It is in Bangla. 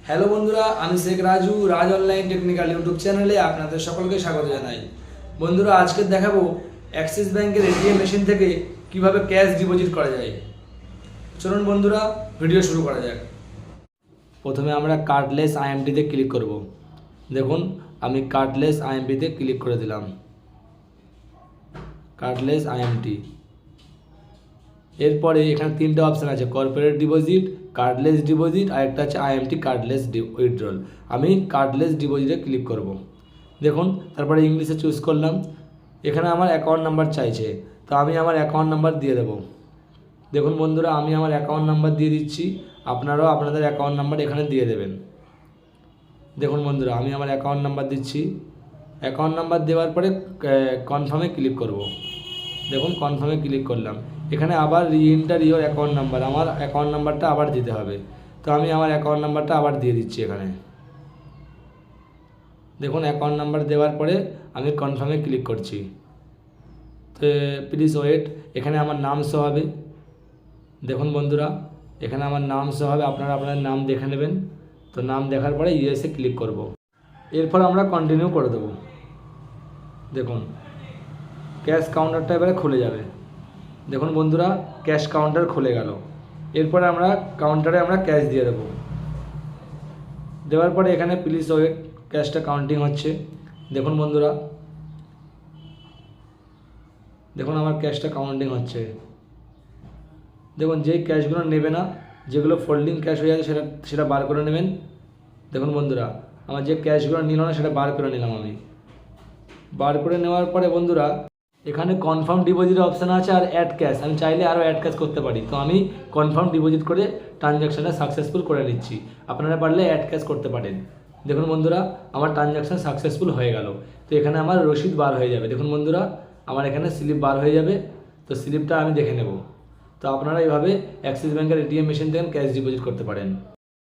হ্যালো বন্ধুরা, আমি শেখ রাজু, রাজ অনলাইন টেকনিক্যাল ইউটিউব চ্যানেলে আপনাদের সকলকে স্বাগত জানাই। বন্ধুরা, আজকে দেখাবো অ্যাক্সিস ব্যাংকের এটিএম মেশিন থেকে কিভাবে ক্যাশ ডিপোজিট করা যায়। চলুন বন্ধুরা, ভিডিও শুরু করা যাক। প্রথমে আমরা কার্ডলেস আইএমটিতে ক্লিক করব। দেখুন, আমি কার্ডলেস আইএমটিতে ক্লিক করে দিলাম। কার্ডলেস আইএমটি, এরপরে এখানে তিনটা অপশান আছে, কর্পোরেট ডিপোজিট, কার্ডলেস ডিপোজিট আর একটা আছে আইএমটি কার্ডলেস উইথড্রল। আমি কার্ডলেস ডিপোজিটে ক্লিক করব। দেখুন, তারপরে ইংলিশে চুজ করলাম। এখানে আমার অ্যাকাউন্ট নাম্বার চাইছে, তো আমি আমার অ্যাকাউন্ট নাম্বার দিয়ে দেবো। দেখুন বন্ধুরা, আমি আমার অ্যাকাউন্ট নাম্বার দিয়ে দিচ্ছি, আপনারাও আপনাদের অ্যাকাউন্ট নাম্বার এখানে দিয়ে দেবেন। দেখুন বন্ধুরা, আমি আমার অ্যাকাউন্ট নাম্বার দিচ্ছি। অ্যাকাউন্ট নাম্বার দেওয়ার পরে কনফার্মে ক্লিক করব। দেখুন, কনফার্মে ক্লিক করলাম। এখানে আবার রিএন্টার ইওর অ্যাকাউন্ট নাম্বার, আমার অ্যাকাউন্ট নাম্বারটা আবার দিতে হবে। তো আমি আমার অ্যাকাউন্ট নাম্বারটা আবার দিয়ে দিচ্ছি এখানে। দেখুন, অ্যাকাউন্ট নাম্বার দেওয়ার পরে আমি কনফার্মে ক্লিক করছি। তো প্লিজ ওয়েট, এখানে আমার নাম শো হবে। দেখুন বন্ধুরা, এখানে আমার নাম শো হবে, আপনারা আপনাদের নাম দেখে নেবেন। তো নাম দেখার পরে ইয়েসে ক্লিক করব। এরপর আমরা কন্টিনিউ করে দেবো। দেখুন, ক্যাশ কাউন্টারটা এবারে খুলে যাবে। দেখুন বন্ধুরা, ক্যাশ কাউন্টার খুলে গেল। এরপরে আমরা কাউন্টারে ক্যাশ দিয়ে দেবো। দেওয়ার পরে এখানে প্লিজ ওয়েট, ক্যাশটা কাউন্টিং হচ্ছে। দেখুন বন্ধুরা, দেখুন আমার ক্যাশটা কাউন্টিং হচ্ছে। দেখুন, যেই ক্যাশগুলো নেবে না, যেগুলো ফোল্ডিং ক্যাশ হয়ে যাচ্ছে সেটা বার করে নেবেন। দেখুন বন্ধুরা, আমার যে ক্যাশগুলো নিল না সেটা বার করে নিলাম আমি। বার করে নেওয়ার পরে বন্ধুরা, এখানে কনফার্ম ডিপোজিটের অপশান আছে আর অ্যাড ক্যাশ। আমি চাইলে আরও অ্যাড ক্যাশ করতে পারি, তো আমি কনফার্ম ডিপোজিট করে ট্রানজ্যাকশানটা সাকসেসফুল করে নিচ্ছি। আপনারা পারলে অ্যাড ক্যাশ করতে পারেন। দেখুন বন্ধুরা, আমার ট্রানজ্যাকশান সাকসেসফুল হয়ে গেল। তো এখানে আমার রসিদ বার হয়ে যাবে। দেখুন বন্ধুরা, আমার এখানে স্লিপ বার হয়ে যাবে। তো স্লিপটা আমি দেখে নেব। তো আপনারা এইভাবে অ্যাক্সিস ব্যাঙ্কের এটিএম মেশিন থেকে ক্যাশ ডিপোজিট করতে পারেন।